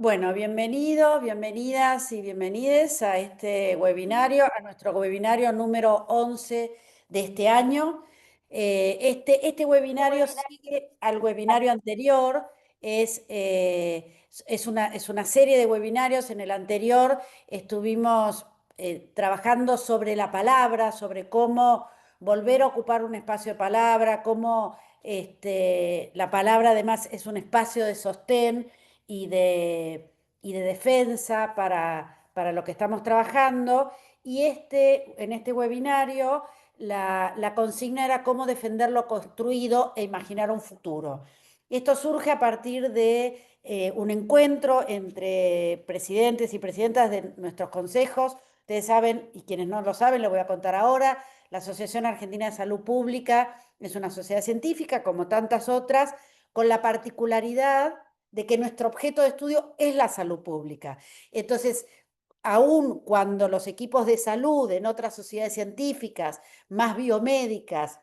Bueno, bienvenidos, bienvenidas y bienvenides a este webinario, a nuestro webinario número 11 de este año. Este webinario sigue al webinario anterior, es una serie de webinarios. En el anterior estuvimos trabajando sobre la palabra, sobre cómo volver a ocupar un espacio de palabra, cómo la palabra además es un espacio de sostén y de defensa para lo que estamos trabajando. Y en este webinario la consigna era cómo defender lo construido e imaginar un futuro. Esto surge a partir de un encuentro entre presidentes y presidentas de nuestros consejos. Ustedes saben, y quienes no lo saben, lo voy a contar ahora, la Asociación Argentina de Salud Pública es una sociedad científica, como tantas otras, con la particularidad de que nuestro objeto de estudio es la salud pública. Entonces, aun cuando los equipos de salud en otras sociedades científicas, más biomédicas,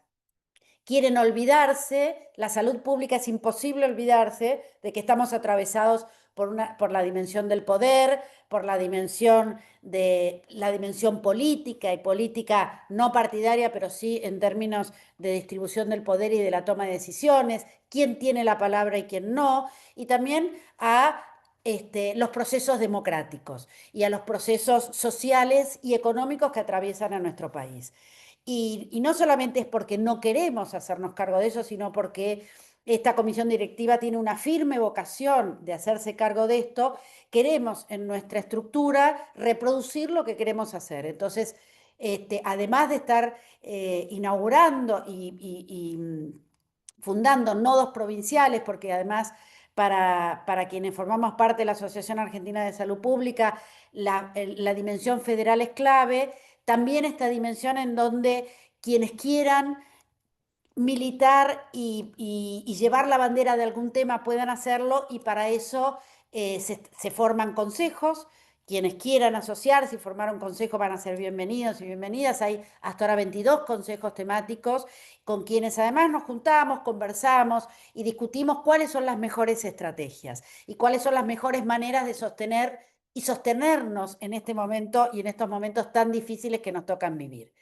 quieren olvidarse, la salud pública es imposible olvidarse de que estamos atravesados por la dimensión del poder, por la dimensión política y política no partidaria, pero sí en términos de distribución del poder y de la toma de decisiones, quién tiene la palabra y quién no, y también a los procesos democráticos y a los procesos sociales y económicos que atraviesan a nuestro país. Y no solamente es porque no queremos hacernos cargo de eso, sino porque esta comisión directiva tiene una firme vocación de hacerse cargo de esto. Queremos en nuestra estructura reproducir lo que queremos hacer. Entonces, además de estar inaugurando y fundando nodos provinciales, porque además para quienes formamos parte de la Asociación Argentina de Salud Pública, la dimensión federal es clave. También esta dimensión en donde quienes quieran militar y llevar la bandera de algún tema puedan hacerlo, y para eso se forman consejos. Quienes quieran asociarse y formar un consejo van a ser bienvenidos y bienvenidas. Hay hasta ahora 22 consejos temáticos con quienes además nos juntamos, conversamos y discutimos cuáles son las mejores estrategias y cuáles son las mejores maneras de sostener y sostenernos en este momento y en estos momentos tan difíciles que nos tocan vivir.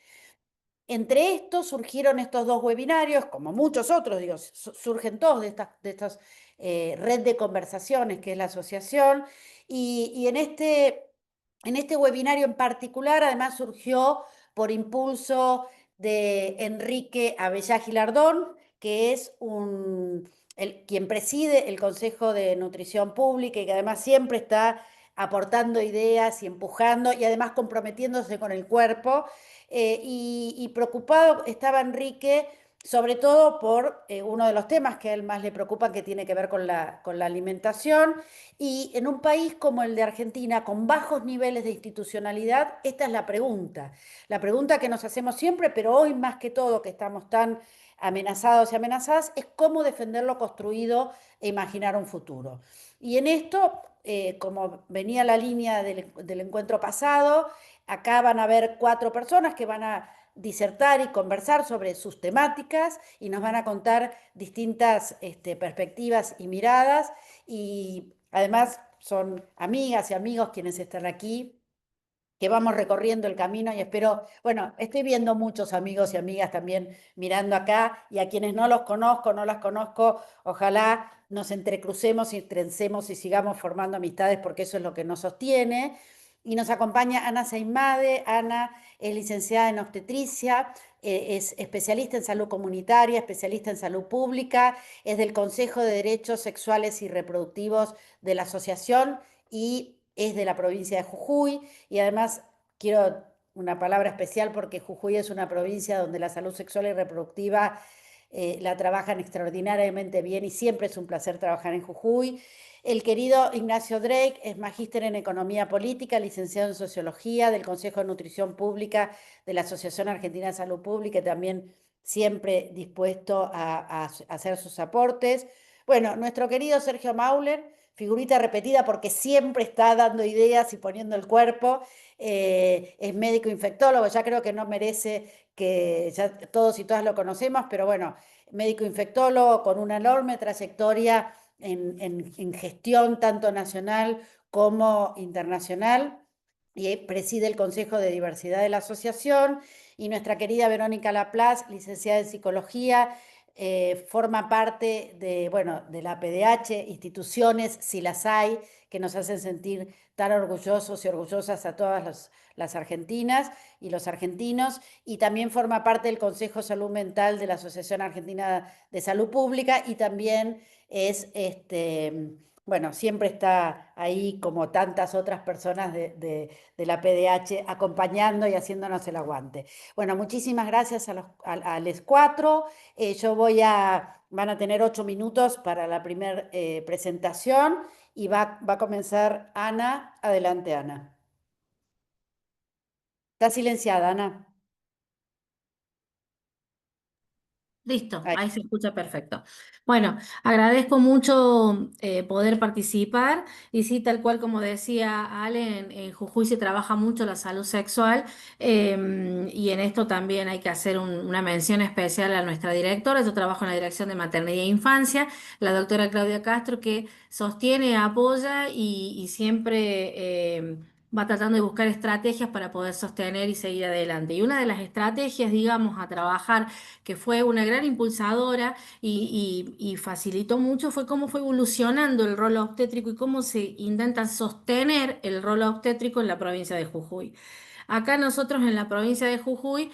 Entre estos surgieron estos dos webinarios, como muchos otros, digo, surgen todos de estas red de conversaciones que es la asociación, y en este webinario en particular además surgió por impulso de Enrique Abellá Gilardón, que es quien preside el Consejo de Nutrición Pública y que además siempre está aportando ideas y empujando y además comprometiéndose con el cuerpo. Y preocupado estaba Enrique, sobre todo por uno de los temas que a él más le preocupan, que tiene que ver con la alimentación. Y en un país como el de Argentina, con bajos niveles de institucionalidad, esta es la pregunta que nos hacemos siempre, pero hoy más que todo, que estamos tan amenazados y amenazadas, es cómo defender lo construido e imaginar un futuro. Y en esto, como venía la línea del encuentro pasado, acá van a haber 4 personas que van a disertar y conversar sobre sus temáticas y nos van a contar distintas perspectivas y miradas, y además son amigas y amigos quienes están aquí, que vamos recorriendo el camino, y espero, bueno, estoy viendo muchos amigos y amigas también mirando acá, y a quienes no los conozco, no las conozco, ojalá nos entrecrucemos y trencemos y sigamos formando amistades, porque eso es lo que nos sostiene. Y nos acompaña Ana Seimade. Ana es licenciada en obstetricia, es especialista en salud comunitaria, especialista en salud pública, es del Consejo de Derechos Sexuales y Reproductivos de la Asociación y es de la provincia de Jujuy. Y además quiero una palabra especial porque Jujuy es una provincia donde la salud sexual y reproductiva la trabajan extraordinariamente bien y siempre es un placer trabajar en Jujuy. El querido Ignacio Drake es magíster en Economía Política, licenciado en Sociología del Consejo de Nutrición Pública de la Asociación Argentina de Salud Pública, y también siempre dispuesto a hacer sus aportes. Bueno, nuestro querido Sergio Mauler, figurita repetida porque siempre está dando ideas y poniendo el cuerpo, es médico infectólogo, ya creo que no merece que ya todos y todas lo conocemos, pero bueno, médico infectólogo con una enorme trayectoria en gestión tanto nacional como internacional, y preside el Consejo de Diversidad de la Asociación, y nuestra querida Verónica Laplace, licenciada en Psicología, forma parte de, bueno, de la PDH, instituciones, si las hay, que nos hacen sentir tan orgullosos y orgullosas a todas las argentinas y los argentinos, y también forma parte del Consejo de Salud Mental de la Asociación Argentina de Salud Pública, y también es, bueno, siempre está ahí como tantas otras personas de la PDH acompañando y haciéndonos el aguante. Bueno, muchísimas gracias a los cuatro. Van a tener 8 minutos para la primera presentación, y va a comenzar Ana. Adelante, Ana. Está silenciada, Ana. Listo, Ahí. ahí se escucha perfecto. Bueno, agradezco mucho poder participar y sí, tal cual como decía Ale, en Jujuy se trabaja mucho la salud sexual y en esto también hay que hacer una mención especial a nuestra directora. Yo trabajo en la Dirección de Maternidad e Infancia, la doctora Claudia Castro, que sostiene, apoya y siempre va tratando de buscar estrategias para poder sostener y seguir adelante. Y una de las estrategias, digamos, a trabajar que fue una gran impulsadora y facilitó mucho, fue cómo fue evolucionando el rol obstétrico y cómo se intenta sostener el rol obstétrico en la provincia de Jujuy. Acá nosotros en la provincia de Jujuy,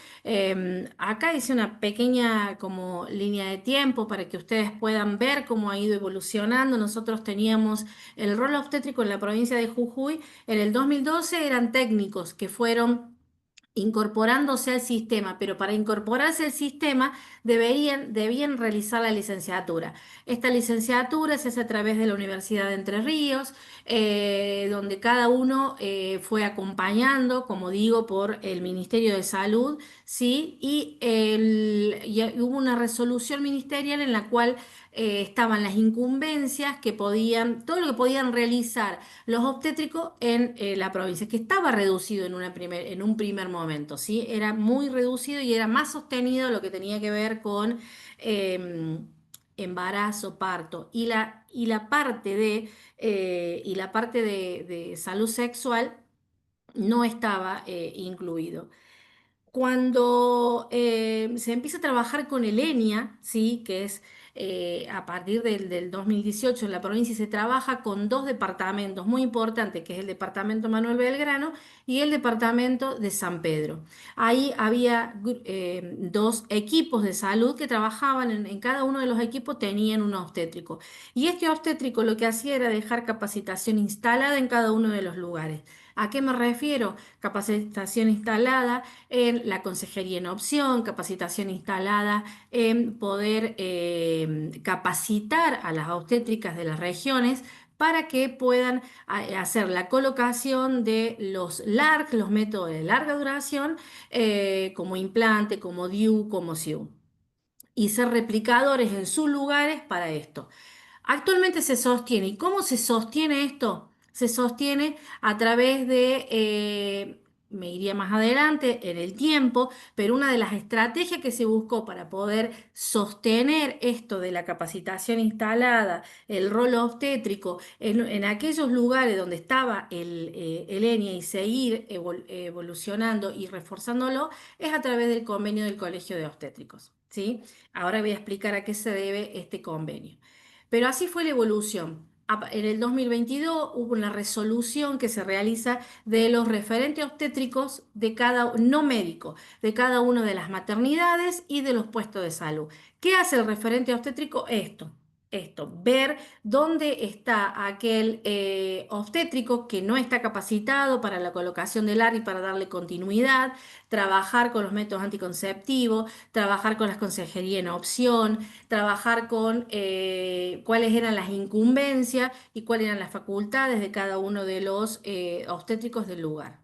acá hice una pequeña como línea de tiempo para que ustedes puedan ver cómo ha ido evolucionando. Nosotros teníamos el rol obstétrico en la provincia de Jujuy. En el 2012 eran técnicos que fueron incorporándose al sistema, pero para incorporarse al sistema debían realizar la licenciatura. Esta licenciatura se hace a través de la Universidad de Entre Ríos, donde cada uno fue acompañando, como digo, por el Ministerio de Salud, ¿sí? Y hubo una resolución ministerial en la cual estaban las incumbencias que podían, todo lo que podían realizar los obstétricos en la provincia, que estaba reducido en un primer momento, ¿sí? Era muy reducido y era más sostenido lo que tenía que ver con eh, embarazo, parto. Y la parte de salud sexual no estaba incluido. Cuando se empieza a trabajar con el ENIA, ¿sí? Que es a partir del 2018 en la provincia, se trabaja con dos departamentos muy importantes, que es el departamento Manuel Belgrano y el departamento de San Pedro. Ahí había dos equipos de salud que trabajaban, en cada uno de los equipos tenían un obstétrico. Y este obstétrico lo que hacía era dejar capacitación instalada en cada uno de los lugares. ¿A qué me refiero? Capacitación instalada en la consejería en opción, capacitación instalada en poder capacitar a las obstétricas de las regiones para que puedan hacer la colocación de los LARC, los métodos de larga duración, como implante, como DIU, como SIU, y ser replicadores en sus lugares para esto. Actualmente se sostiene. ¿Y cómo se sostiene esto? Se sostiene a través de, me iría más adelante en el tiempo, pero una de las estrategias que se buscó para poder sostener esto de la capacitación instalada, el rol obstétrico, en aquellos lugares donde estaba el ENIA y seguir evolucionando y reforzándolo, es a través del convenio del Colegio de Obstétricos, ¿sí? Ahora voy a explicar a qué se debe este convenio. Pero así fue la evolución. En el 2022 hubo una resolución que se realiza de los referentes obstétricos de cada, no médico, de cada una de las maternidades y de los puestos de salud. ¿Qué hace el referente obstétrico? Esto, ver dónde está aquel obstétrico que no está capacitado para la colocación del AR y para darle continuidad, trabajar con los métodos anticonceptivos, trabajar con las consejerías en opción, trabajar con cuáles eran las incumbencias y cuáles eran las facultades de cada uno de los obstétricos del lugar.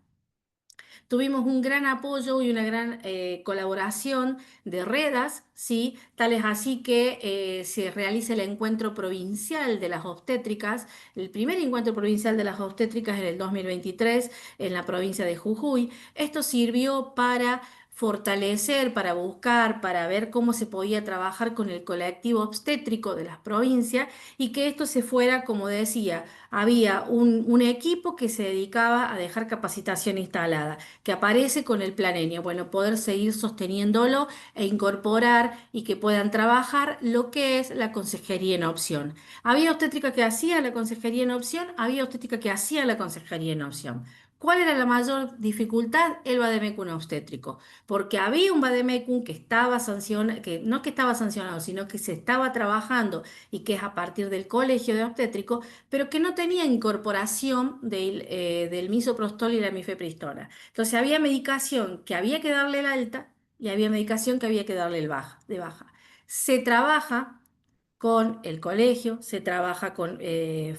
Tuvimos un gran apoyo y una gran colaboración de redas, ¿sí? Tal es así que se realiza el encuentro provincial de las obstétricas, el primer encuentro provincial de las obstétricas en el 2023 en la provincia de Jujuy. Esto sirvió para fortalecer, para buscar, para ver cómo se podía trabajar con el colectivo obstétrico de las provincias y que esto se fuera, como decía, había un equipo que se dedicaba a dejar capacitación instalada, que aparece con el planenio, bueno, poder seguir sosteniéndolo e incorporar y que puedan trabajar lo que es la consejería en opción. Había obstétrica que hacía la consejería en opción, había obstétrica que hacía la consejería en opción. ¿Cuál era la mayor dificultad? El vademecum obstétrico, porque había un vademecum que estaba sancionado, que no que estaba sancionado, sino que se estaba trabajando y que es a partir del colegio de obstétrico, pero que no tenía incorporación del misoprostol y la mifepristona. Entonces había medicación que había que darle el alta y había medicación que había que darle el baja, de baja. Se trabaja con el colegio, se trabaja con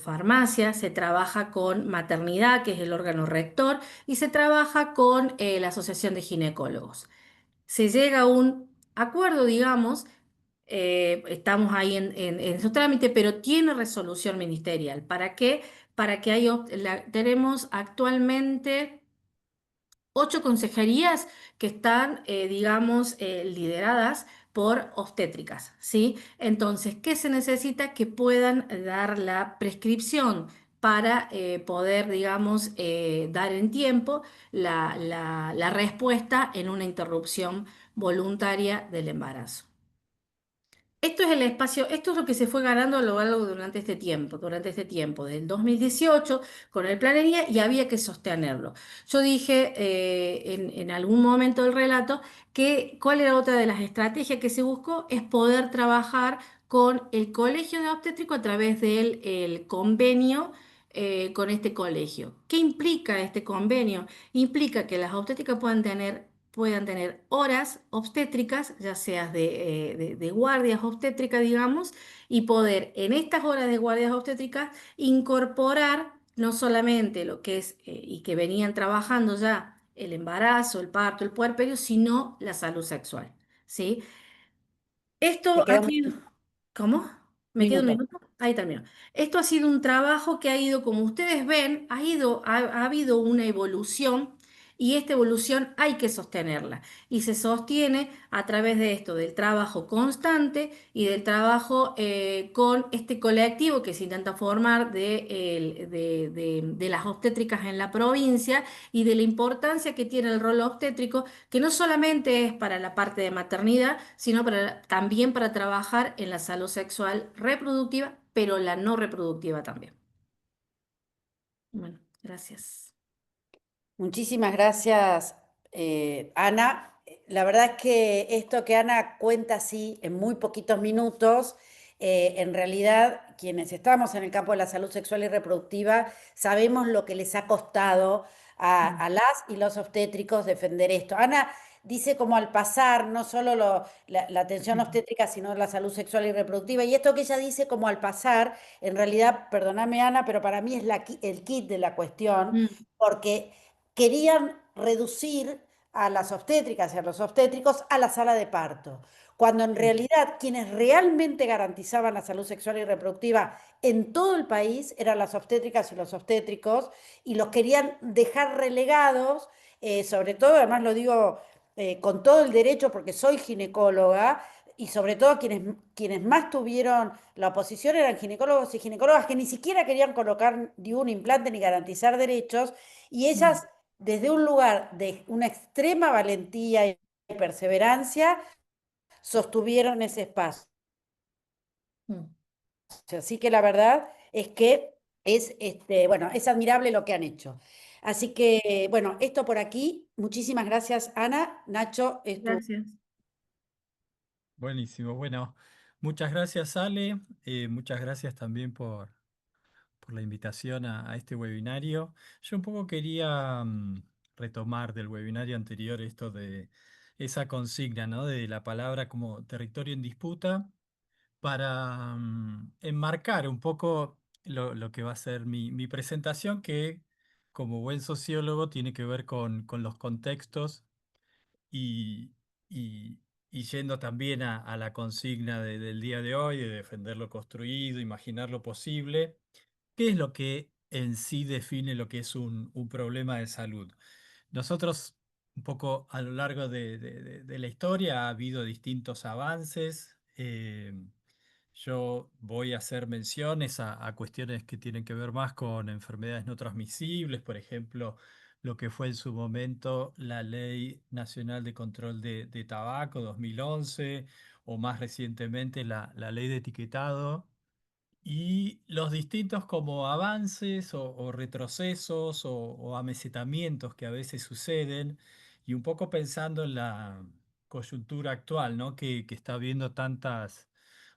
farmacia, se trabaja con maternidad, que es el órgano rector, y se trabaja con la Asociación de Ginecólogos. Se llega a un acuerdo, digamos, estamos ahí en su trámite, pero tiene resolución ministerial. ¿Para qué? Para que tenemos actualmente 8 consejerías que están, digamos, lideradas por obstétricas, ¿sí? Entonces, ¿qué se necesita? Que puedan dar la prescripción para poder, digamos, dar en tiempo la respuesta en una interrupción voluntaria del embarazo. Esto es el espacio, esto es lo que se fue ganando a lo largo durante este tiempo, del 2018 con el Planería y había que sostenerlo. Yo dije en algún momento del relato que cuál era otra de las estrategias que se buscó es poder trabajar con el colegio de obstétrico a través del el convenio con este colegio. ¿Qué implica este convenio? Implica que las obstétricas puedan tener horas obstétricas, ya seas de guardias obstétricas, digamos, y poder en estas horas de guardias obstétricas incorporar no solamente lo que es, y que venían trabajando ya el embarazo, el parto, el puerperio, sino la salud sexual, ¿sí? Te Esto ha queda un sido... ¿Cómo? ¿Me queda un minuto. minuto? Ahí termino. Esto ha sido un trabajo que ha ido, como ustedes ven, ha habido una evolución y esta evolución hay que sostenerla. Y se sostiene a través de esto, del trabajo constante y del trabajo con este colectivo que se intenta formar de las obstétricas en la provincia y de la importancia que tiene el rol obstétrico que no solamente es para la parte de maternidad, sino también para trabajar en la salud sexual reproductiva, pero la no reproductiva también. Bueno, gracias. Muchísimas gracias, Ana. La verdad es que esto que Ana cuenta así en muy poquitos minutos, en realidad quienes estamos en el campo de la salud sexual y reproductiva sabemos lo que les ha costado Mm, a las y los obstétricos defender esto. Ana dice como al pasar, no solo la atención mm, obstétrica, sino la salud sexual y reproductiva. Y esto que ella dice como al pasar, en realidad, perdóname Ana, pero para mí es el kit de la cuestión, mm, porque querían reducir a las obstétricas y a los obstétricos a la sala de parto, cuando en mm, realidad quienes realmente garantizaban la salud sexual y reproductiva en todo el país eran las obstétricas y los obstétricos, y los querían dejar relegados, sobre todo, además lo digo con todo el derecho porque soy ginecóloga, y sobre todo quienes más tuvieron la oposición eran ginecólogos y ginecólogas que ni siquiera querían colocar ni un implante ni garantizar derechos, y mm, ellas, desde un lugar de una extrema valentía y perseverancia, sostuvieron ese espacio. mm. Así que la verdad es que bueno, es admirable lo que han hecho. Así que, bueno, esto por aquí. Muchísimas gracias, Ana. Nacho, es tu... Gracias. Buenísimo. Bueno, muchas gracias, Ale. Muchas gracias también por la invitación a este webinario. Yo un poco quería retomar del webinario anterior esto de esa consigna, ¿no? De la palabra como territorio en disputa para enmarcar un poco lo que va a ser mi presentación, que como buen sociólogo tiene que ver con los contextos y, y- y yendo también a la consigna del día de hoy, de defender lo construido, imaginar lo posible. ¿Qué es lo que en sí define lo que es un problema de salud? Nosotros un poco a lo largo de la historia ha habido distintos avances. Yo voy a hacer menciones a cuestiones que tienen que ver más con enfermedades no transmisibles, por ejemplo, lo que fue en su momento la Ley Nacional de Control de Tabaco 2011, o más recientemente la Ley de Etiquetado, y los distintos como avances o retrocesos o amesetamientos que a veces suceden, y un poco pensando en la coyuntura actual, ¿no? Que está habiendo tantas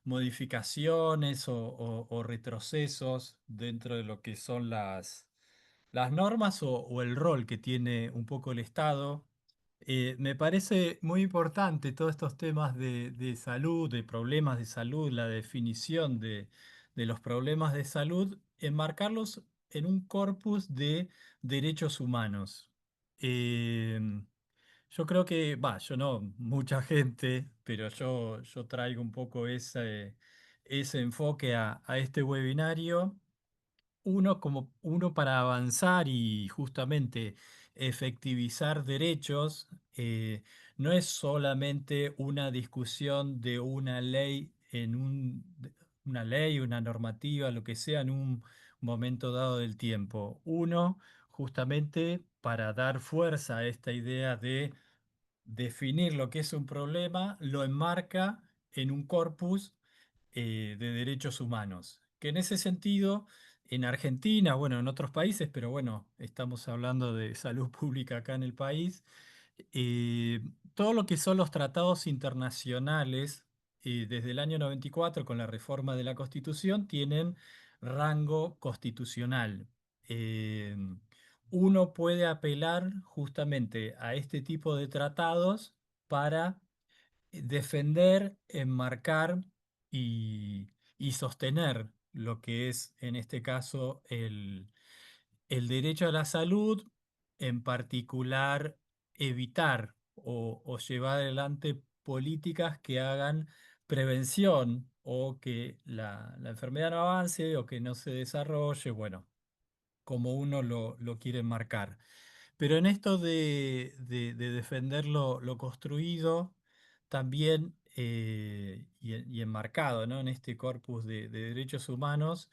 modificaciones o retrocesos dentro de lo que son las normas o el rol que tiene un poco el Estado. Me parece muy importante todos estos temas de salud, de problemas de salud, la definición de los problemas de salud, enmarcarlos en un corpus de derechos humanos. Eh, yo creo que, va, yo no, mucha gente, pero yo traigo un poco ese enfoque a este webinario. Uno para avanzar y justamente efectivizar derechos, no es solamente una discusión de una ley una ley, una normativa, lo que sea, en un momento dado del tiempo. Uno, justamente para dar fuerza a esta idea de definir lo que es un problema, lo enmarca en un corpus de derechos humanos, que en ese sentido, en Argentina, bueno, en otros países, pero bueno, estamos hablando de salud pública acá en el país, eh, todo lo que son los tratados internacionales, desde el año 94 con la reforma de la Constitución, tienen rango constitucional. Eh, Uno puede apelar justamente a este tipo de tratados para defender, enmarcar y, y sostener lo que es, en este caso, el derecho a la salud, en particular, evitar o llevar adelante políticas que hagan prevención o que la enfermedad no avance o que no se desarrolle, bueno, como uno lo quiere enmarcar. Pero en esto de defender lo construido, también y enmarcado, ¿no? En este corpus de derechos humanos,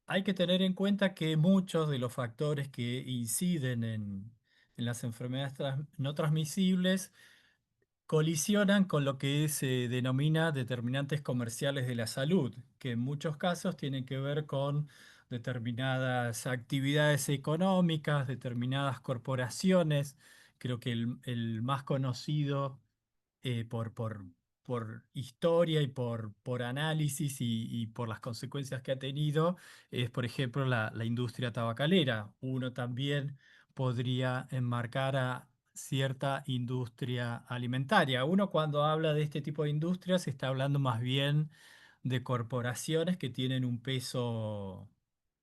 hay que tener en cuenta que muchos de los factores que inciden en las enfermedades no transmisibles colisionan con lo que se denomina determinantes comerciales de la salud, que en muchos casos tienen que ver con determinadas actividades económicas, determinadas corporaciones. Creo que el más conocido por historia y por análisis y por las consecuencias que ha tenido es, por ejemplo, la industria tabacalera. Uno también podría enmarcar a cierta industria alimentaria. Uno cuando habla de este tipo de industrias está hablando más bien de corporaciones que tienen un peso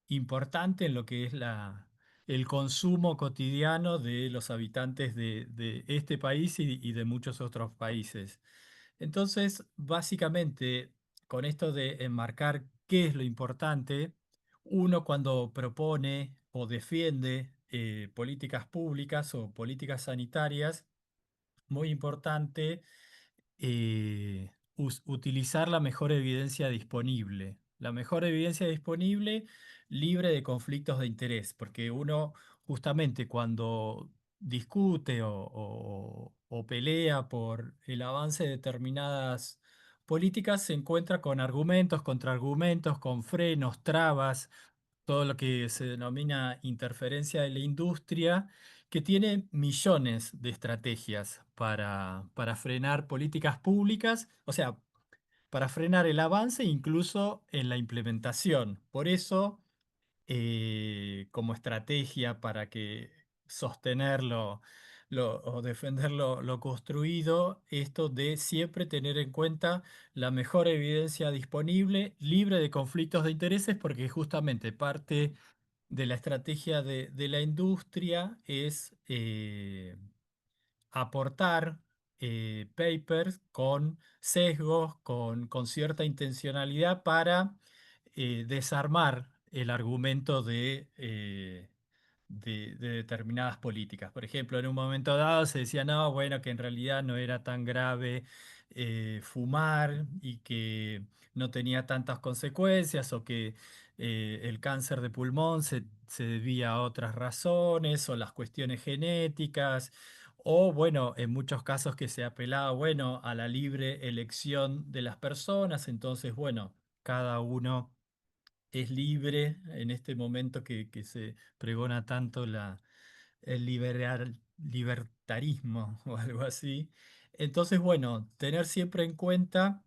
importante en lo que es el consumo cotidiano de los habitantes de este país y de muchos otros países. Entonces, básicamente, con esto de enmarcar qué es lo importante, uno cuando propone o defiende políticas públicas o políticas sanitarias, muy importante utilizar la mejor evidencia disponible. La mejor evidencia disponible libre de conflictos de interés, porque uno justamente cuando discute o pelea por el avance de determinadas políticas se encuentra con argumentos, contraargumentos, con frenos, trabas, todo lo que se denomina interferencia de la industria, que tiene millones de estrategias para frenar políticas públicas, o sea, para frenar el avance incluso en la implementación. Por eso, como estrategia para que sostenerlo o defender lo construido, esto de siempre tener en cuenta la mejor evidencia disponible, libre de conflictos de intereses, porque justamente parte de la estrategia de la industria es aportar papers con sesgos, con cierta intencionalidad para desarmar el argumento de determinadas políticas. Por ejemplo, en un momento dado se decía, no, bueno, que en realidad no era tan grave fumar y que no tenía tantas consecuencias o que el cáncer de pulmón se debía a otras razones o las cuestiones genéticas. O bueno, en muchos casos que se apelaba, bueno, a la libre elección de las personas, entonces, bueno, cada uno es libre en este momento que se pregona tanto el libertarismo o algo así. Entonces, bueno, tener siempre en cuenta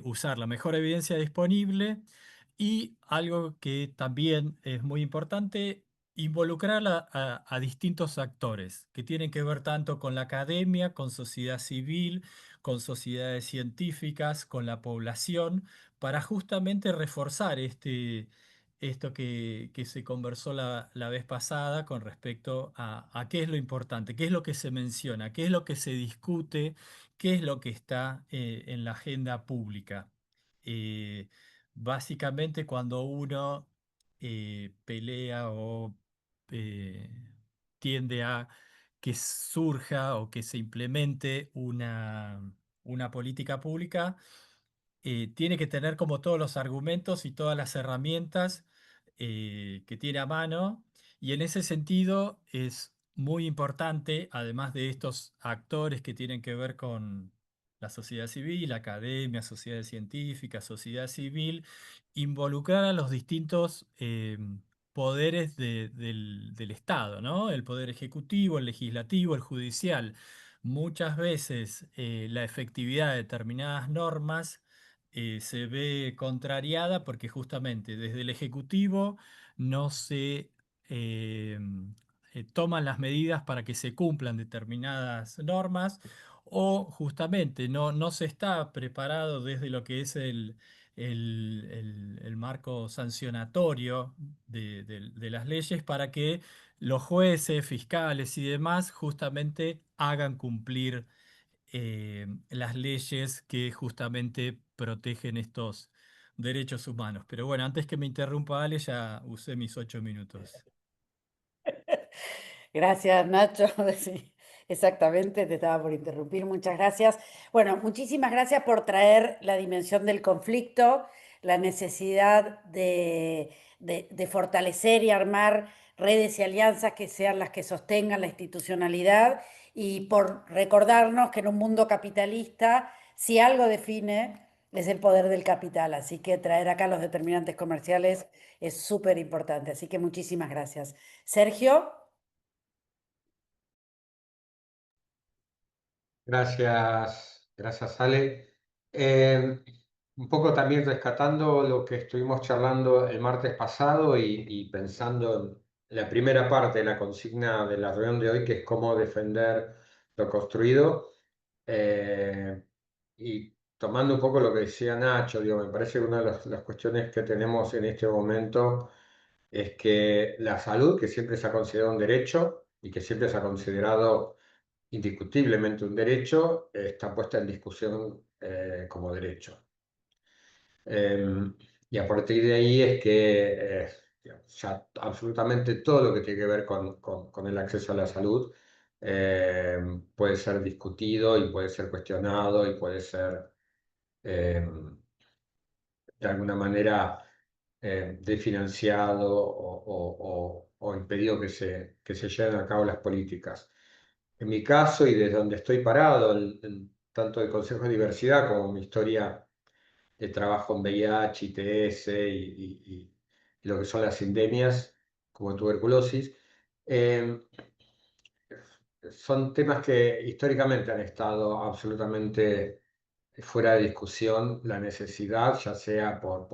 usar la mejor evidencia disponible y algo que también es muy importante, involucrar a distintos actores que tienen que ver tanto con la academia, con sociedad civil, con sociedades científicas, con la población, para justamente reforzar esto que se conversó la vez pasada con respecto a qué es lo importante, qué es lo que se menciona, qué es lo que se discute, qué es lo que está en la agenda pública. Eh, Básicamente cuando uno pelea o eh, tiende a que surja o que se implemente una política pública, tiene que tener como todos los argumentos y todas las herramientas que tiene a mano. Y en ese sentido es muy importante, además de estos actores que tienen que ver con la sociedad civil, academia, sociedades científicas, sociedad civil, involucrar a los distintos poderes del Estado, ¿no? El poder ejecutivo, el legislativo, el judicial. Muchas veces la efectividad de determinadas normas se ve contrariada porque justamente desde el Ejecutivo no se eh, toman las medidas para que se cumplan determinadas normas o justamente no se está preparado desde lo que es el marco sancionatorio de las leyes para que los jueces, fiscales y demás justamente hagan cumplir las leyes que justamente protegen estos derechos humanos. Pero bueno, antes que me interrumpa Ale, ya usé mis 8 minutos. Gracias, Nacho. Sí, exactamente, te estaba por interrumpir. Muchas gracias. Bueno, muchísimas gracias por traer la dimensión del conflicto, la necesidad de fortalecer y armar redes y alianzas que sean las que sostengan la institucionalidad y por recordarnos que en un mundo capitalista, si algo define, es el poder del capital. Así que traer acá los determinantes comerciales es súper importante. Así que muchísimas gracias. Sergio. Gracias, Ale. Eh, un poco también rescatando lo que estuvimos charlando el martes pasado y pensando en la primera parte de la consigna de la reunión de hoy, que es cómo defender lo construido. Eh, y tomando un poco lo que decía Nacho, digo, me parece que una de las cuestiones que tenemos en este momento es que la salud, que siempre se ha considerado un derecho y que siempre se ha considerado indiscutiblemente un derecho, está puesta en discusión como derecho. Eh, y a partir de ahí es que ya absolutamente todo lo que tiene que ver con el acceso a la salud eh, puede ser discutido y puede ser cuestionado y puede ser eh, de alguna manera desfinanciado o impedido que se lleven a cabo las políticas. En mi caso, y desde donde estoy parado, tanto el Consejo de Diversidad como mi historia de trabajo en VIH, ITS y lo que son las endemias, como tuberculosis, eh, son temas que históricamente han estado absolutamente fuera de discusión, la necesidad, ya sea por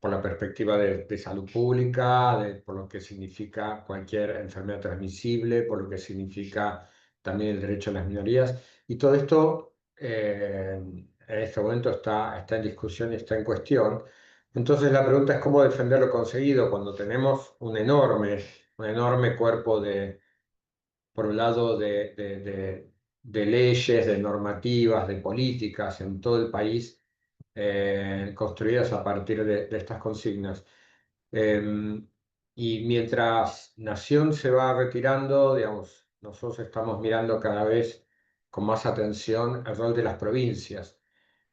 la perspectiva de salud pública, por lo que significa cualquier enfermedad transmisible, por lo que significa también el derecho a las minorías. Y todo esto en este momento está en discusión y está en cuestión. Entonces la pregunta es cómo defender lo conseguido cuando tenemos un enorme cuerpo por un lado, de leyes, de normativas, de políticas en todo el país construidas a partir de estas consignas. Em, Y mientras Nación se va retirando, digamos, nosotros estamos mirando cada vez con más atención el rol de las provincias,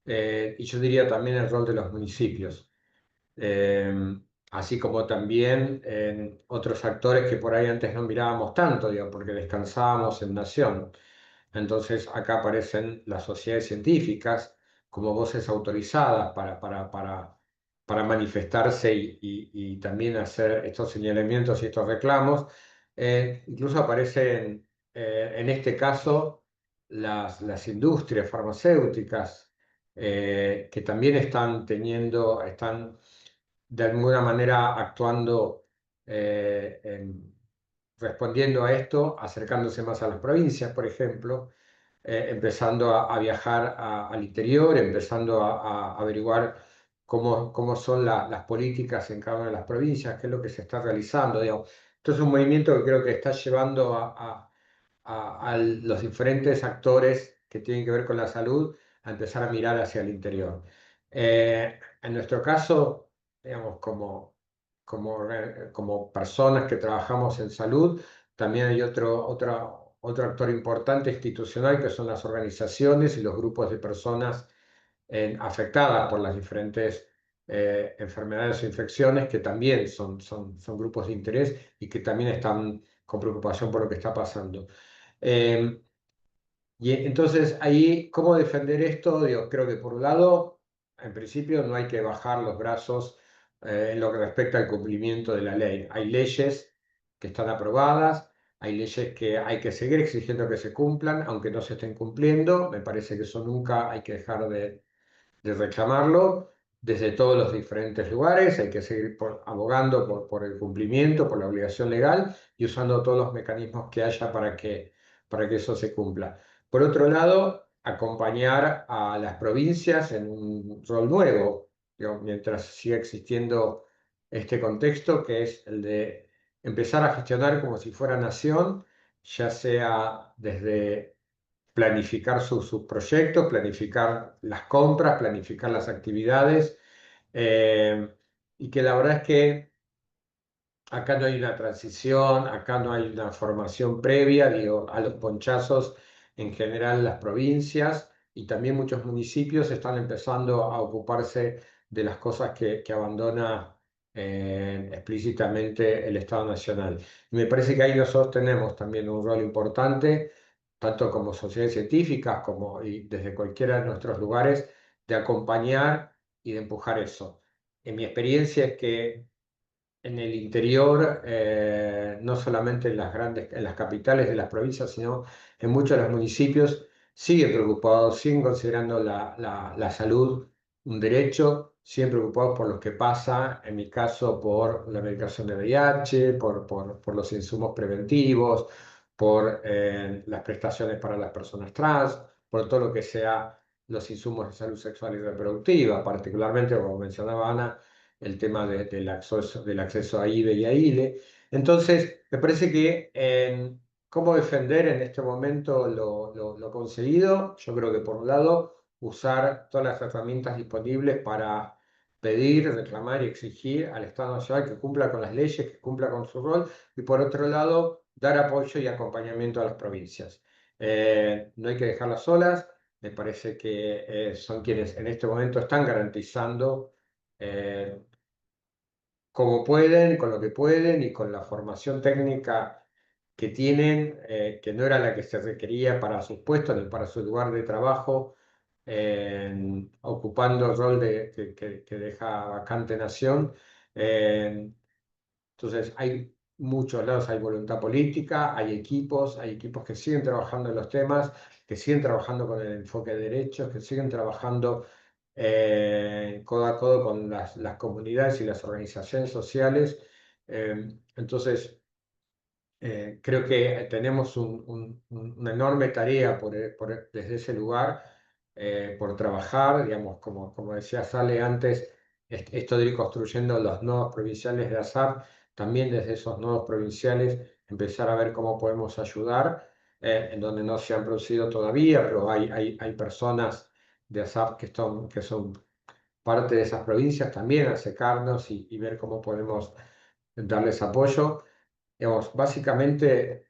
y yo diría también el rol de los municipios. eh, Así como también en otros actores que por ahí antes no mirábamos tanto, digo, porque descansábamos en Nación. Entonces acá aparecen las sociedades científicas como voces autorizadas para manifestarse y también hacer estos señalamientos y estos reclamos. Incluso aparecen, en este caso, las industrias farmacéuticas, que también están de alguna manera actuando, respondiendo a esto, acercándose más a las provincias, por ejemplo, empezando a viajar al interior, empezando a averiguar cómo son las políticas en cada una de las provincias, qué es lo que se está realizando, digamos. Esto es un movimiento que creo que está llevando a los diferentes actores que tienen que ver con la salud a empezar a mirar hacia el interior. En nuestro caso, digamos, como personas que trabajamos en salud, también hay otro actor importante institucional que son las organizaciones y los grupos de personas afectadas por las diferentes enfermedades o infecciones, que también son grupos de interés y que también están con preocupación por lo que está pasando. Eh, y entonces ahí, ¿cómo defender esto? Digo, creo que por un lado, en principio no hay que bajar los brazos en lo que respecta al cumplimiento de la ley. Hay leyes que están aprobadas, hay leyes que hay que seguir exigiendo que se cumplan, aunque no se estén cumpliendo. Me parece que eso nunca hay que dejar de reclamarlo desde todos los diferentes lugares. Hay que seguir abogando por el cumplimiento, por la obligación legal y usando todos los mecanismos que haya para que eso se cumpla. Por otro lado, acompañar a las provincias en un rol nuevo, digo, mientras siga existiendo este contexto, que es el de empezar a gestionar como si fuera nación, ya sea desde planificar sus proyectos, planificar las compras, planificar las actividades, eh, y que la verdad es que acá no hay una transición, acá no hay una formación previa, digo, a los ponchazos en general las provincias y también muchos municipios están empezando a ocuparse de las cosas que abandona explícitamente el Estado Nacional. Y me parece que ahí nosotros tenemos también un rol importante, tanto como sociedades científicas como y desde cualquiera de nuestros lugares, de acompañar y de empujar eso. En mi experiencia es que en el interior, no solamente en las capitales de las provincias, sino en muchos de los municipios, siguen preocupados, siguen considerando la salud un derecho, siguen preocupados por lo que pasa, en mi caso, por la medicación de VIH, por los insumos preventivos, por las prestaciones para las personas trans, por todo lo que sea los insumos de salud sexual y reproductiva, particularmente, como mencionaba Ana, el tema del acceso a IVE y a ILE. Entonces, me parece que en cómo defender en este momento lo conseguido, yo creo que por un lado, usar todas las herramientas disponibles para pedir, reclamar y exigir al Estado Nacional que cumpla con las leyes, que cumpla con su rol, y por otro lado, dar apoyo y acompañamiento a las provincias. No hay que dejarlas solas, me parece que son quienes en este momento están garantizando eh, como pueden, con lo que pueden y con la formación técnica que tienen, que no era la que se requería para sus puestos ni para su lugar de trabajo, ocupando el rol que deja vacante Nación. Entonces, hay muchos lados, hay voluntad política, hay equipos que siguen trabajando en los temas, que siguen trabajando con el enfoque de derechos, que siguen trabajando codo a codo con las comunidades y las organizaciones sociales. Entonces, creo que tenemos una enorme tarea desde ese lugar, por trabajar, digamos, como decía Sale antes, esto de ir construyendo los nodos provinciales de ASAP, también desde esos nodos provinciales empezar a ver cómo podemos ayudar, en donde no se han producido todavía, pero hay personas de ASAP que son parte de esas provincias también, acercarnos y ver cómo podemos darles apoyo. Digamos, básicamente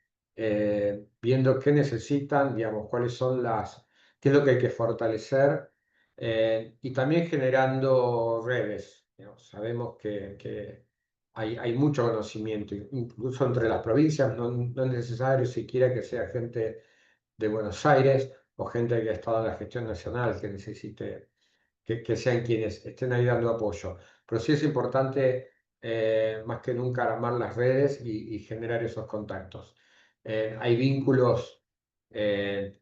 viendo qué necesitan, digamos, qué es lo que hay que fortalecer y también generando redes. Digamos. Sabemos que hay mucho conocimiento, incluso entre las provincias, no es necesario siquiera que sea gente de Buenos Aires o gente que ha estado en la gestión nacional que necesite que sean quienes estén ahí dando apoyo. Pero sí es importante, más que nunca, armar las redes y generar esos contactos. Hay vínculos que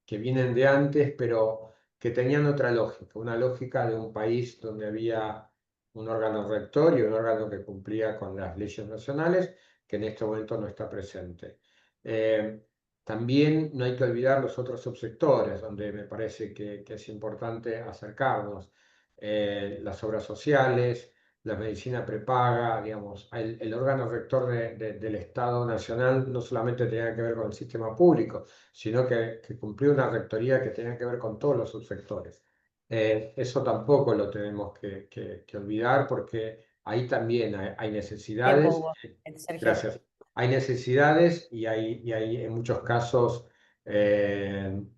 vienen de antes, pero que tenían otra lógica, una lógica de un país donde había un órgano rector y un órgano que cumplía con las leyes nacionales, que en este momento no está presente. Eh, También no hay que olvidar los otros subsectores, donde me parece que es importante acercarnos. Las obras sociales, la medicina prepaga, digamos, el órgano rector del Estado Nacional no solamente tenía que ver con el sistema público, sino que cumplía una rectoría que tenía que ver con todos los subsectores. Eso tampoco lo tenemos que olvidar porque ahí también hay Tiempo, necesidades. Hugo. Sergio. Gracias. Hay necesidades y hay en muchos casos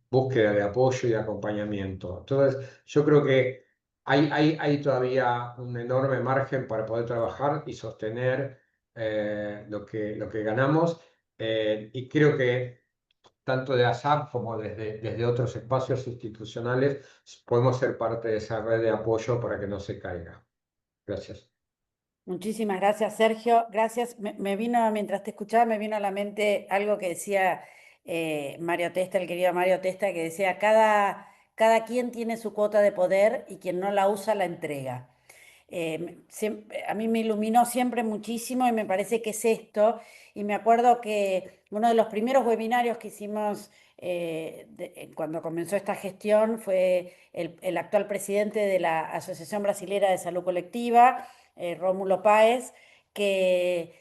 búsqueda de apoyo y de acompañamiento. Entonces, yo creo que hay todavía un enorme margen para poder trabajar y sostener lo que ganamos. Y creo que tanto de ASAP como desde otros espacios institucionales podemos ser parte de esa red de apoyo para que no se caiga. Gracias. Muchísimas gracias, Sergio. Gracias. Me vino, mientras te escuchaba, me vino a la mente algo que decía Mario Testa, el querido Mario Testa, que decía, cada quien tiene su cuota de poder y quien no la usa la entrega. A mí me iluminó siempre muchísimo y me parece que es esto. Y me acuerdo que uno de los primeros webinarios que hicimos cuando comenzó esta gestión fue el actual presidente de la Asociación Brasilera de Salud Colectiva, Rómulo Páez, que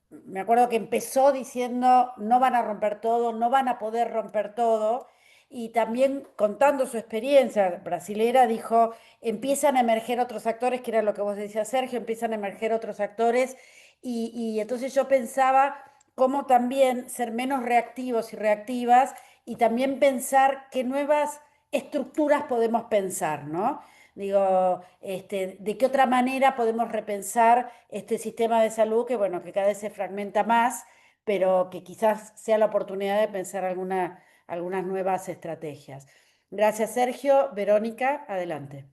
me acuerdo que empezó diciendo, no van a romper todo, no van a poder romper todo, y también contando su experiencia brasilera, dijo, empiezan a emerger otros actores, que era lo que vos decías, Sergio, empiezan a emerger otros actores, y entonces yo pensaba cómo también ser menos reactivos y reactivas, y también pensar qué nuevas estructuras podemos pensar, ¿no? Digo, ¿de qué otra manera podemos repensar este sistema de salud que, bueno, que cada vez se fragmenta más, pero que quizás sea la oportunidad de pensar algunas nuevas estrategias? Gracias, Sergio. Verónica, adelante.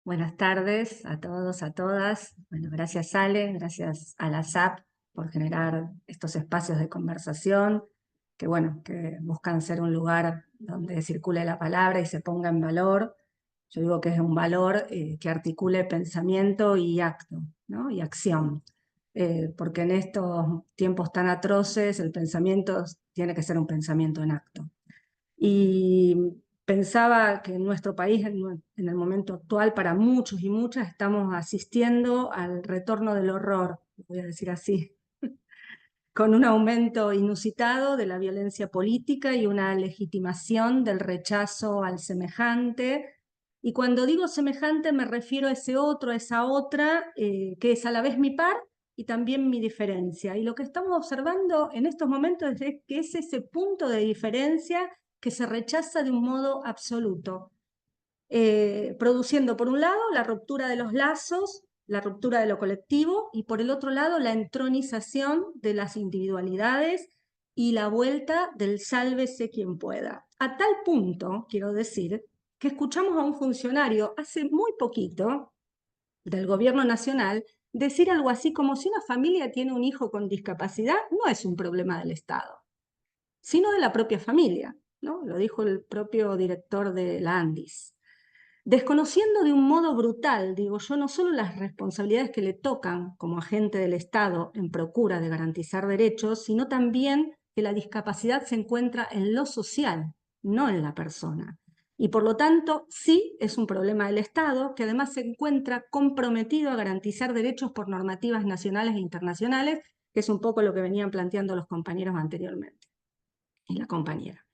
Buenas tardes a todos, a todas. Bueno, gracias Ale, gracias a la SAP por generar estos espacios de conversación que, bueno, que buscan ser un lugar donde circule la palabra y se ponga en valor. Yo digo que es un valor que articule pensamiento y acto, ¿no? Y acción. Porque en estos tiempos tan atroces el pensamiento tiene que ser un pensamiento en acto. Y pensaba que en nuestro país, en el momento actual, para muchos y muchas, estamos asistiendo al retorno del horror, voy a decir así, con un aumento inusitado de la violencia política y una legitimación del rechazo al semejante. Y cuando digo semejante me refiero a ese otro, a esa otra, que es a la vez mi par y también mi diferencia. Y lo que estamos observando en estos momentos es que es ese punto de diferencia que se rechaza de un modo absoluto, produciendo por un lado la ruptura de los lazos, la ruptura de lo colectivo, y por el otro lado la entronización de las individualidades y la vuelta del sálvese quien pueda. A tal punto, quiero decir, que escuchamos a un funcionario hace muy poquito del gobierno nacional decir algo así como: si una familia tiene un hijo con discapacidad, no es un problema del Estado, sino de la propia familia, ¿no? Lo dijo el propio director de la ANDIS. Desconociendo de un modo brutal, digo yo, no solo las responsabilidades que le tocan como agente del Estado en procura de garantizar derechos, sino también que la discapacidad se encuentra en lo social, no en la persona. Y por lo tanto, sí es un problema del Estado, que además se encuentra comprometido a garantizar derechos por normativas nacionales e internacionales, que es un poco lo que venían planteando los compañeros anteriormente y la compañera.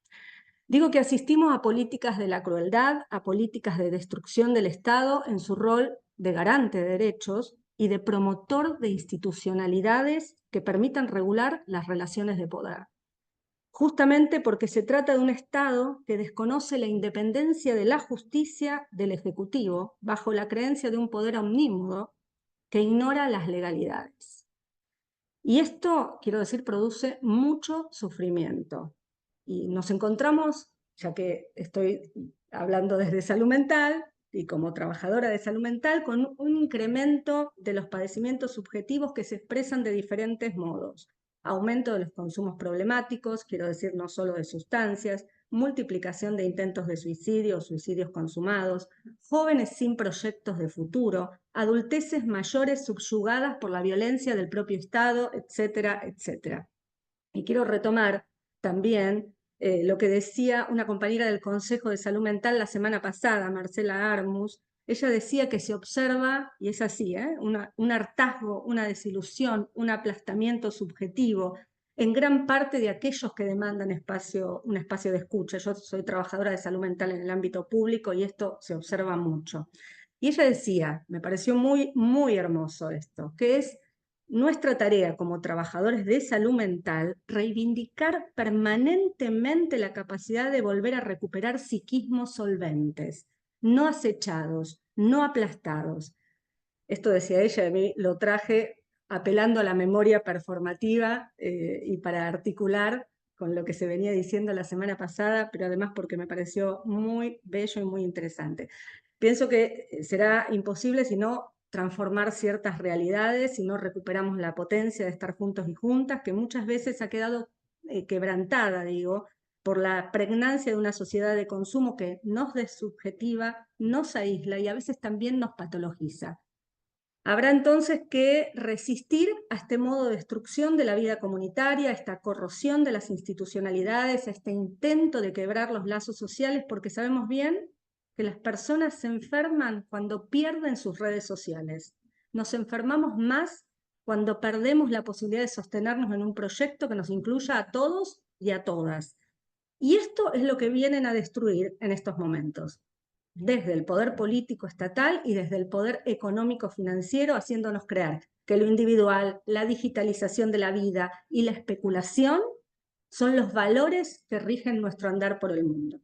Digo que asistimos a políticas de la crueldad, a políticas de destrucción del Estado en su rol de garante de derechos y de promotor de institucionalidades que permitan regular las relaciones de poder. Justamente porque se trata de un Estado que desconoce la independencia de la justicia del Ejecutivo bajo la creencia de un poder omnímodo que ignora las legalidades. Y esto, quiero decir, produce mucho sufrimiento. Y nos encontramos, ya que estoy hablando desde salud mental y como trabajadora de salud mental, con un incremento de los padecimientos subjetivos que se expresan de diferentes modos. Aumento de los consumos problemáticos, quiero decir, no solo de sustancias, multiplicación de intentos de suicidio o suicidios consumados, jóvenes sin proyectos de futuro, adulteces mayores subyugadas por la violencia del propio Estado, etcétera, etcétera. Y quiero retomar también lo que decía una compañera del Consejo de Salud Mental la semana pasada, Marcela Armus. Ella decía que se observa, y es así, un hartazgo, una desilusión, un aplastamiento subjetivo en gran parte de aquellos que demandan un espacio de escucha. Yo soy trabajadora de salud mental en el ámbito público y esto se observa mucho. Y ella decía, me pareció muy, muy hermoso esto, que es nuestra tarea como trabajadores de salud mental reivindicar permanentemente la capacidad de volver a recuperar psiquismos solventes, no acechados, no aplastados. Esto decía ella, de mí lo traje apelando a la memoria performativa y para articular con lo que se venía diciendo la semana pasada, pero además porque me pareció muy bello y muy interesante. Pienso que será imposible si no transformar ciertas realidades, si no recuperamos la potencia de estar juntos y juntas, que muchas veces ha quedado quebrantada, digo, por la pregnancia de una sociedad de consumo que nos desubjetiva, nos aísla y a veces también nos patologiza. Habrá entonces que resistir a este modo de destrucción de la vida comunitaria, a esta corrosión de las institucionalidades, a este intento de quebrar los lazos sociales, porque sabemos bien que las personas se enferman cuando pierden sus redes sociales. Nos enfermamos más cuando perdemos la posibilidad de sostenernos en un proyecto que nos incluya a todos y a todas. Y esto es lo que vienen a destruir en estos momentos, desde el poder político estatal y desde el poder económico financiero, haciéndonos creer que lo individual, la digitalización de la vida y la especulación son los valores que rigen nuestro andar por el mundo.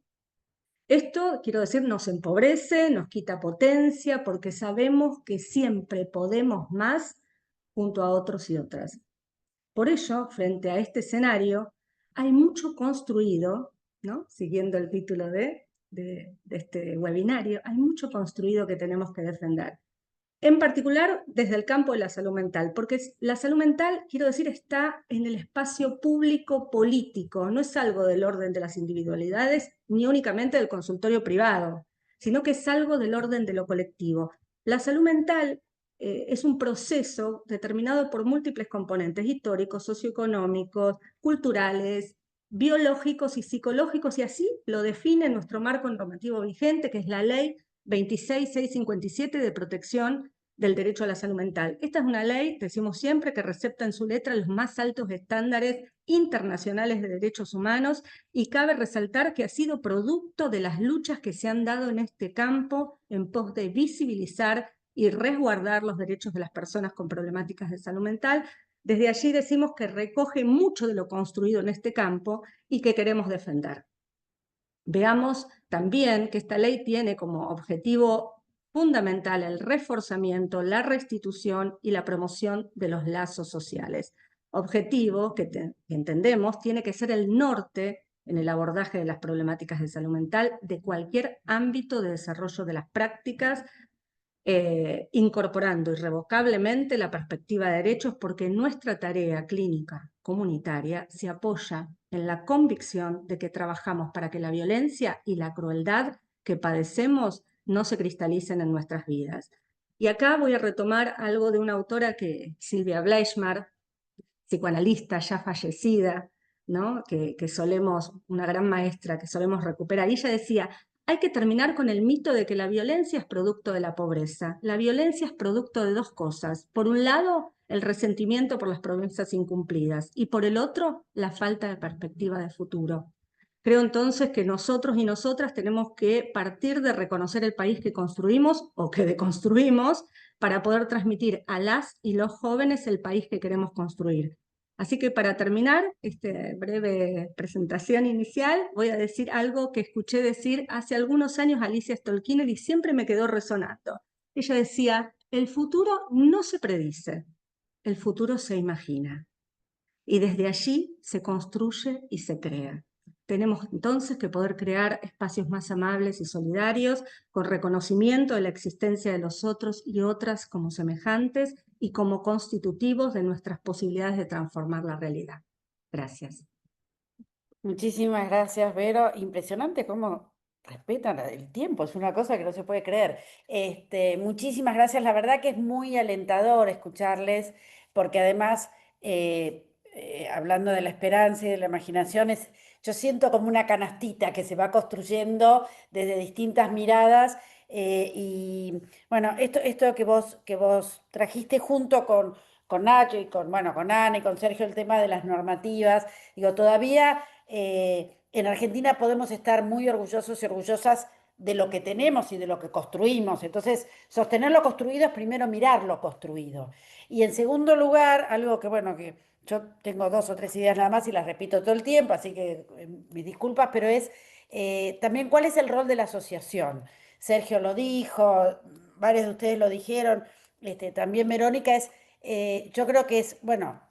Esto, quiero decir, nos empobrece, nos quita potencia, porque sabemos que siempre podemos más junto a otros y otras. Por ello, frente a este escenario, hay mucho construido, ¿no? Siguiendo el título de este webinario, hay mucho construido que tenemos que defender. En particular desde el campo de la salud mental, porque la salud mental, quiero decir, está en el espacio público político, no es algo del orden de las individualidades, ni únicamente del consultorio privado, sino que es algo del orden de lo colectivo. La salud mental es un proceso determinado por múltiples componentes históricos, socioeconómicos, culturales, biológicos y psicológicos, y así lo define nuestro marco normativo vigente, que es la Ley 26657 de protección del derecho a la salud mental. Esta es una ley, decimos siempre, que recepta en su letra los más altos estándares internacionales de derechos humanos, y cabe resaltar que ha sido producto de las luchas que se han dado en este campo en pos de visibilizar y resguardar los derechos de las personas con problemáticas de salud mental. Desde allí decimos que recoge mucho de lo construido en este campo y que queremos defender. Veamos también que esta ley tiene como objetivo fundamental el reforzamiento, la restitución y la promoción de los lazos sociales. Objetivo que entendemos tiene que ser el norte en el abordaje de las problemáticas de salud mental de cualquier ámbito de desarrollo de las prácticas, incorporando irrevocablemente la perspectiva de derechos, porque nuestra tarea clínica comunitaria se apoya en la convicción de que trabajamos para que la violencia y la crueldad que padecemos no se cristalicen en nuestras vidas. Y acá voy a retomar algo de una autora Silvia Bleichmar, psicoanalista ya fallecida, ¿no? que solemos, una gran maestra que solemos recuperar. Y ella decía: hay que terminar con el mito de que la violencia es producto de la pobreza. La violencia es producto de dos cosas. Por un lado, el resentimiento por las promesas incumplidas, y por el otro, la falta de perspectiva de futuro. Creo entonces que nosotros y nosotras tenemos que partir de reconocer el país que construimos o que deconstruimos para poder transmitir a las y los jóvenes el país que queremos construir. Así que para terminar esta breve presentación inicial, voy a decir algo que escuché decir hace algunos años a Alicia Stolkiner y siempre me quedó resonando. Ella decía, el futuro no se predice, el futuro se imagina. Y desde allí se construye y se crea. Tenemos entonces que poder crear espacios más amables y solidarios, con reconocimiento de la existencia de los otros y otras como semejantes y como constitutivos de nuestras posibilidades de transformar la realidad. Gracias. Muchísimas gracias, Vero. Impresionante cómo respetan el tiempo, es una cosa que no se puede creer. Muchísimas gracias, la verdad que es muy alentador escucharles, porque además, hablando de la esperanza y de la imaginación, yo siento como una canastita que se va construyendo desde distintas miradas. Y bueno, esto que vos trajiste junto con Nacho y bueno, con Ana y con Sergio, el tema de las normativas, digo, todavía en Argentina podemos estar muy orgullosos y orgullosas de lo que tenemos y de lo que construimos. Entonces, sostener lo construido es primero mirar lo construido. Y en segundo lugar, algo que, bueno, que yo tengo 2 o 3 ideas nada más y las repito todo el tiempo, así que mis disculpas, pero es también cuál es el rol de la asociación. Sergio lo dijo, varios de ustedes lo dijeron, también Verónica, yo creo que es, bueno,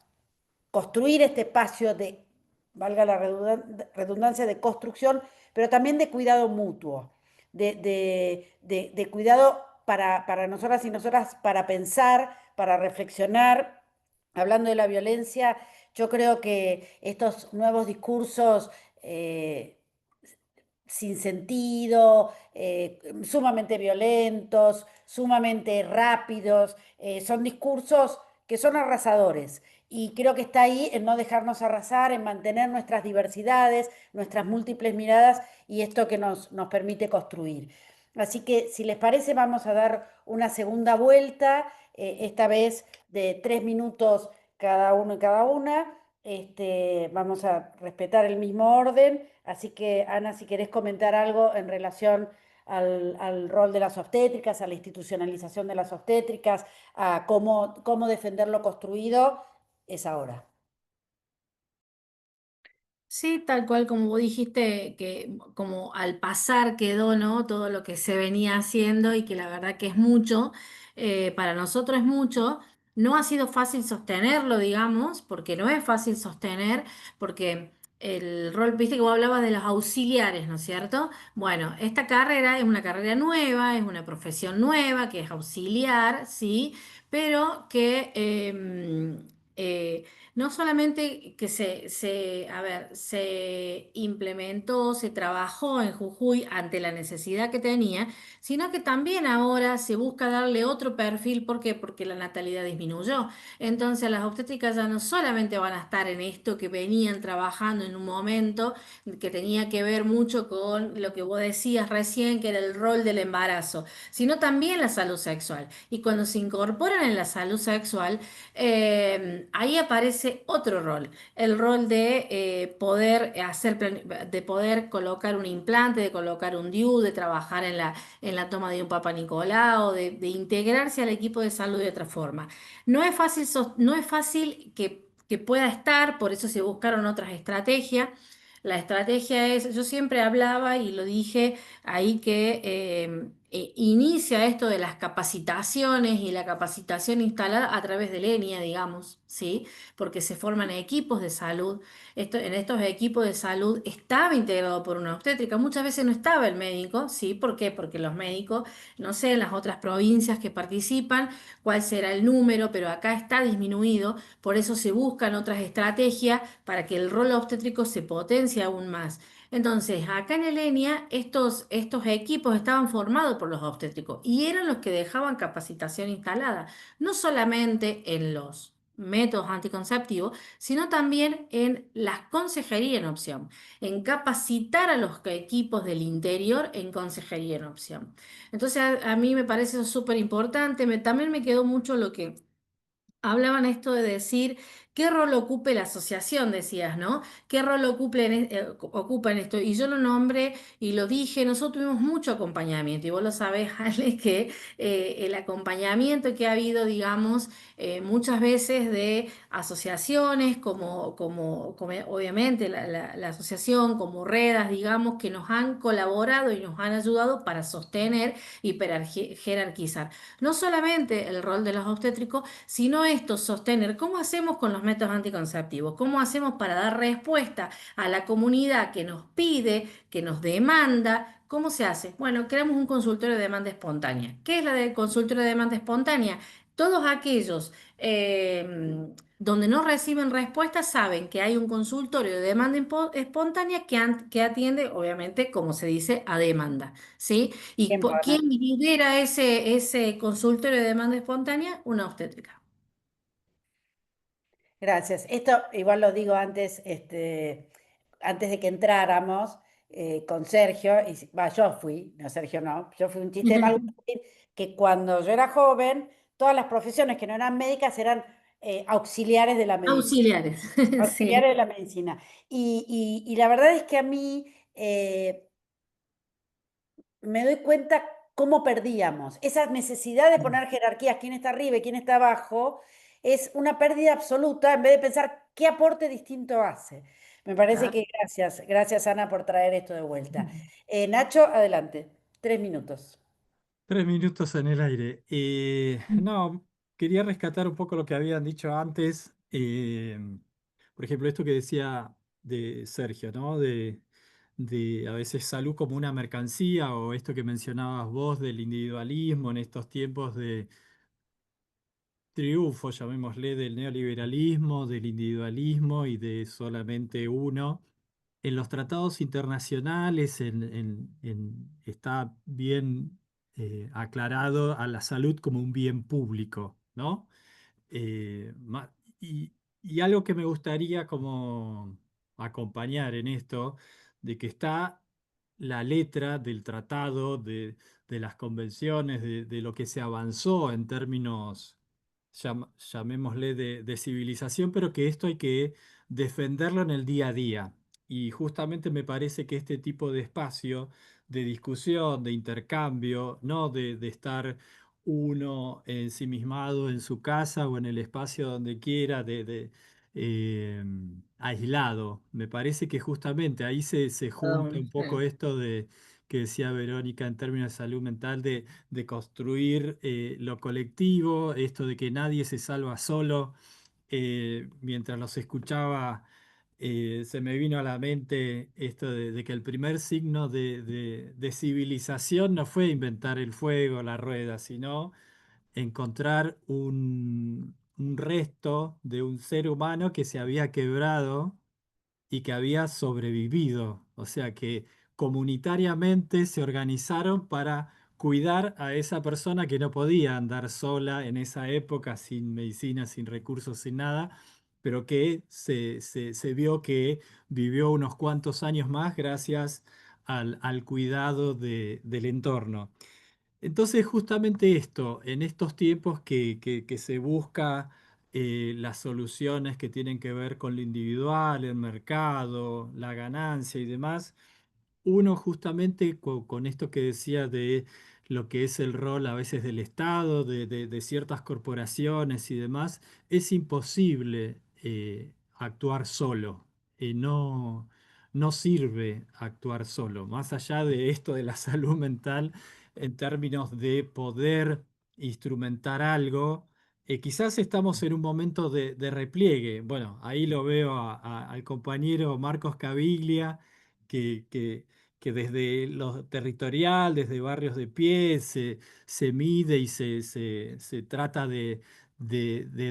construir este espacio de, valga la redundancia, de construcción, pero también de cuidado mutuo, de cuidado para nosotras y nosotras, para pensar, para reflexionar. Hablando de la violencia, yo creo que estos nuevos discursos sin sentido, sumamente violentos, sumamente rápidos, son discursos que son arrasadores. Y creo que está ahí en no dejarnos arrasar, en mantener nuestras diversidades, nuestras múltiples miradas y esto que nos permite construir. Así que, si les parece, vamos a dar una segunda vuelta, esta vez de 3 minutos cada uno y cada una. Vamos a respetar el mismo orden. Así que, Ana, si querés comentar algo en relación al rol de las obstétricas, a la institucionalización de las obstétricas, a cómo defender lo construido, es ahora. Sí, tal cual como vos dijiste, que como al pasar quedó, ¿no? Todo lo que se venía haciendo y que la verdad que es mucho, para nosotros es mucho. No ha sido fácil sostenerlo, digamos, porque no es fácil sostener, porque el rol, viste que vos hablabas de los auxiliares, ¿no es cierto? Bueno, esta carrera es una carrera nueva, es una profesión nueva, que es auxiliar, ¿sí? Pero que no solamente que a ver, se implementó, se trabajó en Jujuy ante la necesidad que tenía, sino que también ahora se busca darle otro perfil. ¿Por qué? Porque la natalidad disminuyó. Entonces las obstétricas ya no solamente van a estar en esto que venían trabajando en un momento que tenía que ver mucho con lo que vos decías recién, que era el rol del embarazo, sino también la salud sexual. Y cuando se incorporan en la salud sexual, ahí aparece otro rol, el rol de de poder colocar un implante, de colocar un DIU, de trabajar en la toma de un Papa Nicolau, de integrarse al equipo de salud de otra forma. No es fácil, no es fácil que pueda estar, por eso se buscaron otras estrategias. La estrategia es, yo siempre hablaba y lo dije ahí que inicia esto de las capacitaciones y la capacitación instalada a través del ENIA, digamos, ¿sí? Porque se forman equipos de salud. En estos equipos de salud estaba integrado por una obstétrica. Muchas veces no estaba el médico, ¿sí? ¿Por qué? Porque los médicos, no sé, en las otras provincias que participan, cuál será el número, pero acá está disminuido. Por eso se buscan otras estrategias para que el rol obstétrico se potencie aún más. Entonces, acá en Elenia, estos equipos estaban formados por los obstétricos y eran los que dejaban capacitación instalada, no solamente en los métodos anticonceptivos, sino también en la consejería en opción, en capacitar a los equipos del interior en consejería en opción. Entonces, a mí me parece eso súper importante. También me quedó mucho lo que hablaban esto de decir ¿Qué rol ocupe la asociación, decías, ¿no? ¿Qué rol ocupa en esto? Y yo lo nombré y lo dije, nosotros tuvimos mucho acompañamiento y vos lo sabés, Ale, que el acompañamiento que ha habido, digamos, muchas veces de asociaciones como obviamente la asociación, como Redas, digamos, que nos han colaborado y nos han ayudado para sostener y para jerarquizar. No solamente el rol de los obstétricos, sino esto, sostener cómo hacemos con los métodos anticonceptivos, cómo hacemos para dar respuesta a la comunidad que nos pide, que nos demanda. ¿Cómo se hace? Bueno, creamos un consultorio de demanda espontánea. ¿Qué es la del consultorio de demanda espontánea? Todos aquellos donde no reciben respuesta saben que hay un consultorio de demanda espontánea que atiende, obviamente, como se dice, a demanda, ¿sí? ¿Y Tiempo, Ana. quién lidera ese consultorio de demanda espontánea? Una obstétrica. Gracias. Esto igual lo digo antes, antes de que entráramos con Sergio, yo fui, no Sergio no, yo fui un chiste de mal gusto, que cuando yo era joven, todas las profesiones que no eran médicas eran auxiliares de la medicina, Auxiliares, sí. auxiliares de la medicina. Y la verdad es que a mí me doy cuenta cómo perdíamos. Esa necesidad de poner jerarquías, quién está arriba y quién está abajo, es una pérdida absoluta en vez de pensar qué aporte distinto hace. Me parece Claro. que gracias Ana por traer esto de vuelta. Nacho, adelante, 3 minutos. 3 minutos en el aire. No, quería rescatar un poco lo que habían dicho antes. Por ejemplo, esto que decía de Sergio, ¿no? De a veces salud como una mercancía, o esto que mencionabas vos del individualismo en estos tiempos de triunfo, llamémosle, del neoliberalismo, del individualismo y de solamente uno. En los tratados internacionales está bien aclarado a la salud como un bien público, ¿no? Eh, ma- y, y algo que me gustaría como acompañar en esto, de que está la letra del tratado, de las convenciones, de lo que se avanzó en términos, llamémosle, de civilización, pero que esto hay que defenderlo en el día a día. Y justamente me parece que este tipo de espacio de discusión, de intercambio, no de estar uno ensimismado en su casa o en el espacio donde quiera, eh, aislado. Me parece que justamente ahí se junta un poco Sí. esto de que decía Verónica en términos de salud mental, de construir lo colectivo, esto de que nadie se salva solo. Mientras los escuchaba, se me vino a la mente esto de que el primer signo de civilización no fue inventar el fuego, la rueda, sino encontrar un resto de un ser humano que se había quebrado y que había sobrevivido. O sea que comunitariamente se organizaron para cuidar a esa persona que no podía andar sola en esa época, sin medicina, sin recursos, sin nada, pero que se vio que vivió unos cuantos años más gracias al cuidado del entorno. Entonces, justamente esto, en estos tiempos que se busca las soluciones que tienen que ver con lo individual, el mercado, la ganancia y demás, uno justamente con esto que decía de lo que es el rol a veces del Estado, de ciertas corporaciones y demás, es imposible actuar solo. No, no sirve actuar solo. Más allá de esto de la salud mental, en términos de poder instrumentar algo, quizás estamos en un momento de repliegue. Bueno, ahí lo veo al compañero Marcos Caviglia, que desde lo territorial, desde barrios de pie, se mide y se trata de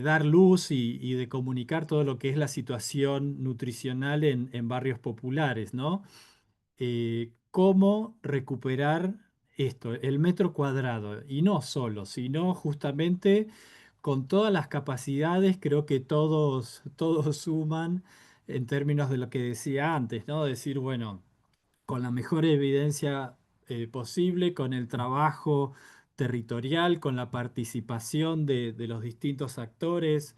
dar luz y de comunicar todo lo que es la situación nutricional en barrios populares, ¿no? Cómo recuperar esto, el metro cuadrado, y no solo, sino justamente con todas las capacidades, creo que todos suman en términos de lo que decía antes, ¿no? Decir, bueno, con la mejor evidencia posible, con el trabajo territorial, con la participación de los distintos actores,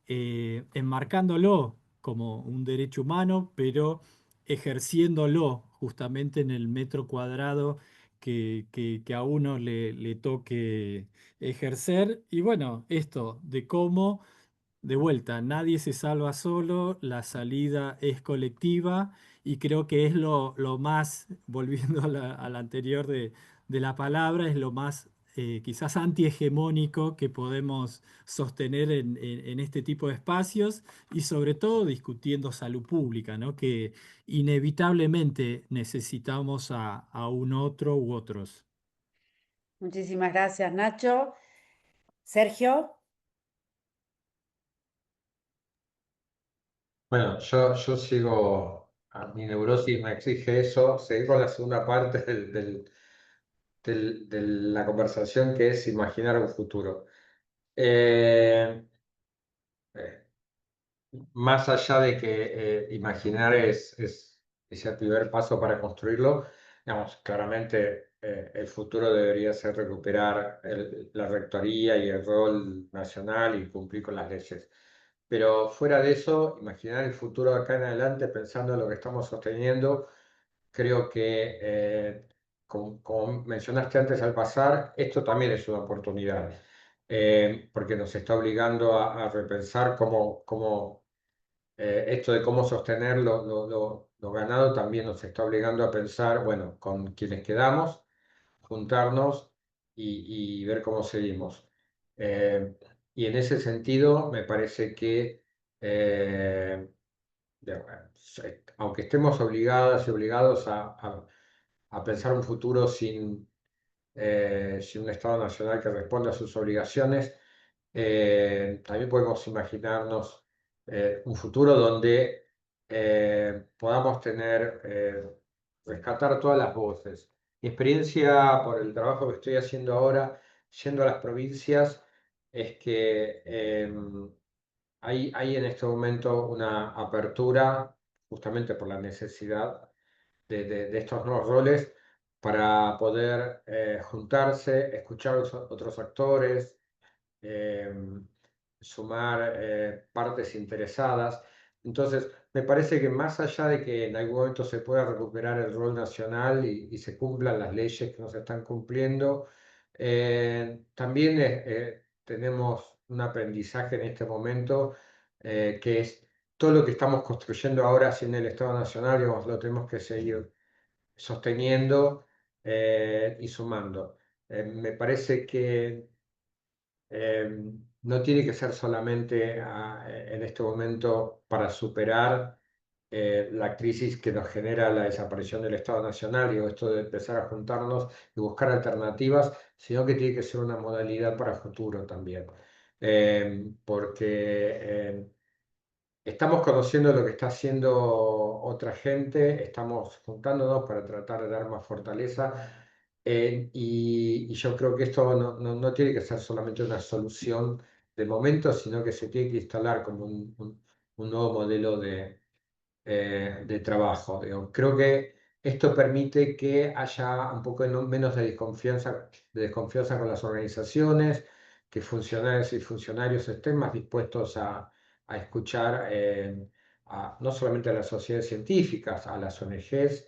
enmarcándolo como un derecho humano, pero ejerciéndolo justamente en el metro cuadrado que a uno le toque ejercer. Y bueno, esto de cómo, de vuelta, nadie se salva solo, la salida es colectiva y creo que es lo más, volviendo a la anterior de la palabra, es lo más quizás antihegemónico que podemos sostener en este tipo de espacios y sobre todo discutiendo salud pública, ¿no? Que inevitablemente necesitamos a un otro u otros. Muchísimas gracias, Nacho. Sergio. Bueno, yo sigo, mi neurosis me exige eso, seguir con la segunda parte de la conversación, que es imaginar un futuro. Eh, eh, Más allá de que imaginar es el primer paso para construirlo, digamos, claramente el futuro debería ser recuperar la rectoría y el rol nacional y cumplir con las leyes. Pero fuera de eso, imaginar el futuro de acá en adelante, pensando en lo que estamos sosteniendo, creo que, como mencionaste antes al pasar, esto también es una oportunidad, porque nos está obligando a repensar cómo esto de cómo sostener lo ganado también nos está obligando a pensar, bueno, con quienes quedamos, juntarnos y ver cómo seguimos. Eh, y en ese sentido, me parece que, aunque estemos obligadas y obligados a pensar un futuro sin un Estado nacional que responda a sus obligaciones, también podemos imaginarnos un futuro donde podamos rescatar todas las voces. Mi experiencia por el trabajo que estoy haciendo ahora, yendo a las provincias, es que hay en este momento una apertura, justamente por la necesidad de estos nuevos roles, para poder juntarse, escuchar a los otros actores, eh, sumar partes interesadas. Entonces, me parece que más allá de que en algún momento se pueda recuperar el rol nacional y se cumplan las leyes que no se están cumpliendo, también tenemos un aprendizaje en este momento, que es todo lo que estamos construyendo ahora sin el Estado Nacional, digamos, lo tenemos que seguir sosteniendo y sumando. Me parece que no tiene que ser solamente en este momento para superar la crisis que nos genera la desaparición del Estado Nacional y esto de empezar a juntarnos y buscar alternativas, sino que tiene que ser una modalidad para futuro también. Porque estamos conociendo lo que está haciendo otra gente, estamos juntándonos para tratar de dar más fortaleza, y yo creo que esto no tiene que ser solamente una solución de momento, sino que se tiene que instalar como un nuevo modelo de trabajo. Digo. Creo que esto permite que haya un poco menos de desconfianza con las organizaciones, que funcionarios y funcionarios estén más dispuestos a escuchar no solamente a las sociedades científicas, a las ONGs,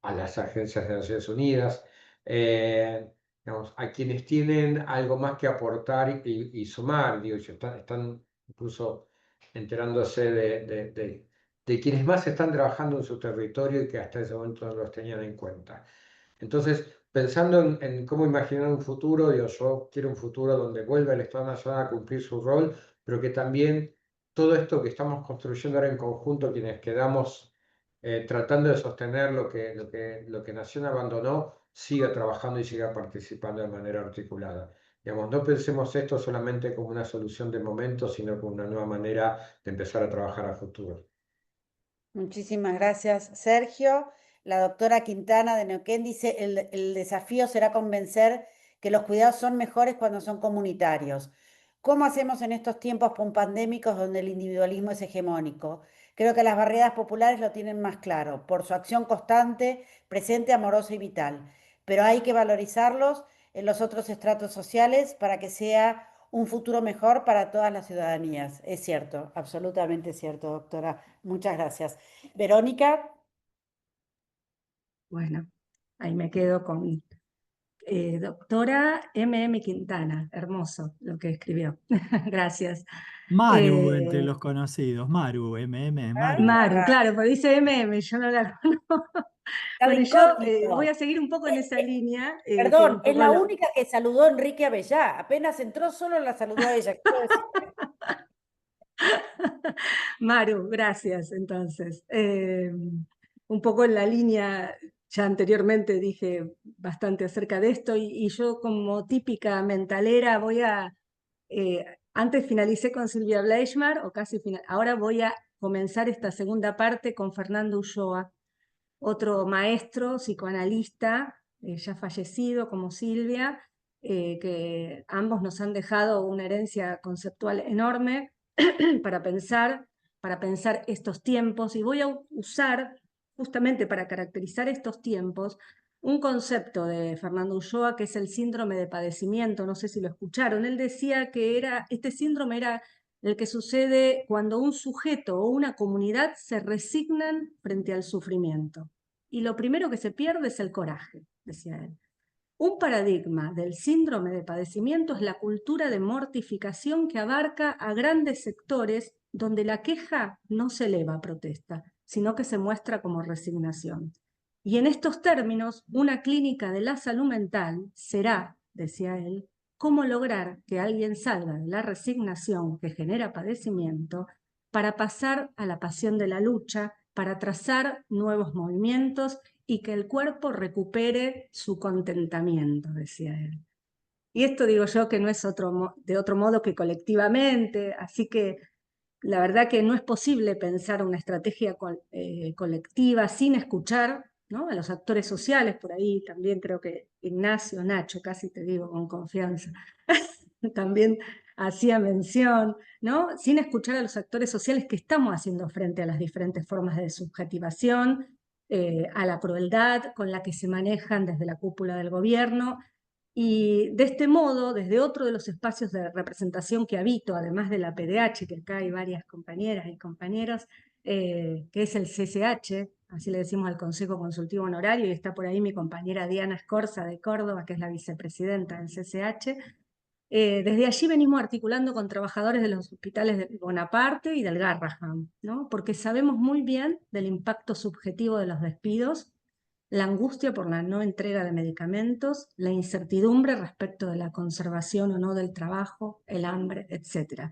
a las agencias de Naciones Unidas, digamos, a quienes tienen algo más que aportar y sumar, digo, están incluso enterándose de quienes más están trabajando en su territorio y que hasta ese momento no los tenían en cuenta. Entonces, pensando en cómo imaginar un futuro, digo, yo quiero un futuro donde vuelva el Estado Nacional a cumplir su rol, pero que también todo esto que estamos construyendo ahora en conjunto, quienes quedamos tratando de sostener lo que Nación abandonó, siga trabajando y siga participando de manera articulada. Digamos, no pensemos esto solamente como una solución de momento, sino como una nueva manera de empezar a trabajar a futuro. Muchísimas gracias, Sergio. La doctora Quintana de Neuquén dice, el desafío será convencer que los cuidados son mejores cuando son comunitarios. ¿Cómo hacemos en estos tiempos pandémicos donde el individualismo es hegemónico? Creo que las barriadas populares lo tienen más claro, por su acción constante, presente, amorosa y vital. Pero hay que valorizarlos en los otros estratos sociales para que sea un futuro mejor para todas las ciudadanías. Es cierto, absolutamente cierto, doctora. Muchas gracias. Verónica. Bueno, ahí me quedo con doctora M.M. Quintana. Hermoso lo que escribió. Gracias. Maru, entre Eh, los conocidos. Maru, Maru. Maru, claro, porque dice M.M., yo no la conozco. Está de Bueno, yo voy incógnito. a seguir un poco en esa línea, que Perdón, un es poco la lo... única que saludó a Enrique Abellá. Apenas entró, solo la saludó a ella. Quiero decir, Maru, gracias. Entonces, un poco en la línea, ya anteriormente dije bastante acerca de esto y yo como típica mentalera voy a, antes finalicé con Silvia Bleichmar, o casi ahora voy a comenzar esta segunda parte con Fernando Ulloa, otro maestro psicoanalista, ya fallecido como Silvia, que ambos nos han dejado una herencia conceptual enorme para pensar estos tiempos, y voy a usar justamente para caracterizar estos tiempos un concepto de Fernando Ulloa que es el síndrome de padecimiento. No sé si lo escucharon. Él decía que este síndrome era el que sucede cuando un sujeto o una comunidad se resignan frente al sufrimiento. Y lo primero que se pierde es el coraje, decía él. Un paradigma del síndrome de padecimiento es la cultura de mortificación que abarca a grandes sectores donde la queja no se eleva a protesta, sino que se muestra como resignación. Y en estos términos, una clínica de la salud mental será, decía él, cómo lograr que alguien salga de la resignación que genera padecimiento para pasar a la pasión de la lucha, para trazar nuevos movimientos y que el cuerpo recupere su contentamiento, decía él. Y esto digo yo que no es de otro modo que colectivamente, así que la verdad que no es posible pensar una estrategia colectiva sin escuchar, ¿no?, a los actores sociales. Por ahí también creo que Ignacio, Nacho, casi te digo con confianza, también hacía mención, ¿no?, sin escuchar a los actores sociales que estamos haciendo frente a las diferentes formas de subjetivación, a la crueldad con la que se manejan desde la cúpula del gobierno. Y de este modo, desde otro de los espacios de representación que habito, además de la PDH, que acá hay varias compañeras y compañeros, que es el CCH, así le decimos al Consejo Consultivo Honorario, y está por ahí mi compañera Diana Escorza de Córdoba, que es la vicepresidenta del CCH. Desde allí venimos articulando con trabajadores de los hospitales de Bonaparte y del Garrahan, ¿no?, porque sabemos muy bien del impacto subjetivo de los despidos, la angustia por la no entrega de medicamentos, la incertidumbre respecto de la conservación o no del trabajo, el hambre, etc.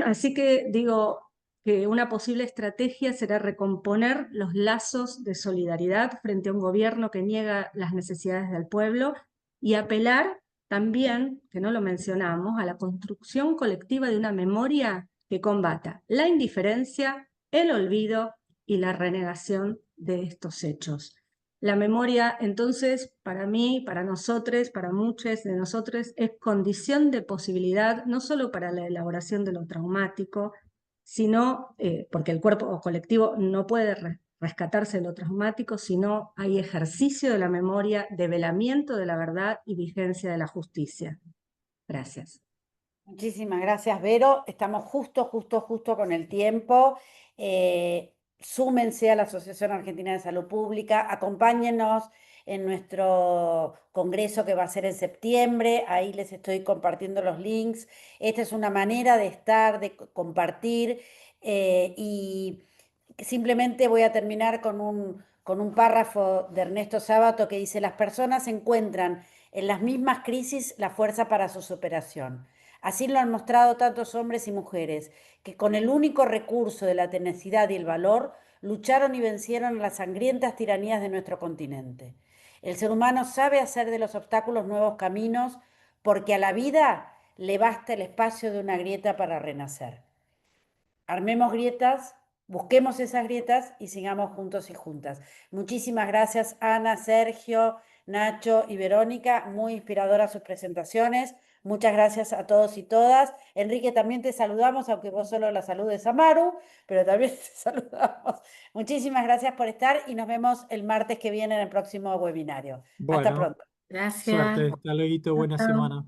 Así que digo que una posible estrategia será recomponer los lazos de solidaridad frente a un gobierno que niega las necesidades del pueblo y apelar también, que no lo mencionamos, a la construcción colectiva de una memoria que combata la indiferencia, el olvido y la renegación de estos hechos. La memoria, entonces, para mí, para nosotros, para muchos de nosotros, es condición de posibilidad, no solo para la elaboración de lo traumático, sino, porque el cuerpo colectivo no puede rescatarse de lo traumático, sino hay ejercicio de la memoria, develamiento de la verdad y vigencia de la justicia. Gracias. muchísimas gracias, Vero. Estamos justo con el tiempo. Súmense a la Asociación Argentina de Salud Pública, acompáñenos en nuestro congreso que va a ser en septiembre. Ahí les estoy compartiendo los links. Esta es una manera de estar, de compartir, y simplemente voy a terminar con un párrafo de Ernesto Sábato que dice: las personas encuentran en las mismas crisis la fuerza para su superación. Así lo han mostrado tantos hombres y mujeres que con el único recurso de la tenacidad y el valor lucharon y vencieron las sangrientas tiranías de nuestro continente. El ser humano sabe hacer de los obstáculos nuevos caminos porque a la vida le basta el espacio de una grieta para renacer. Armemos grietas, busquemos esas grietas y sigamos juntos y juntas. Muchísimas gracias, Ana, Sergio, Nacho y Verónica. Muy inspiradoras sus presentaciones. Muchas gracias a todos y todas. Enrique, también te saludamos, aunque vos solo la saludes a Maru, pero también te saludamos. Muchísimas gracias por estar y nos vemos el martes que viene en el próximo webinario. Hasta Bueno, pronto. Gracias. suerte. Hasta luego. Buena Chao. semana.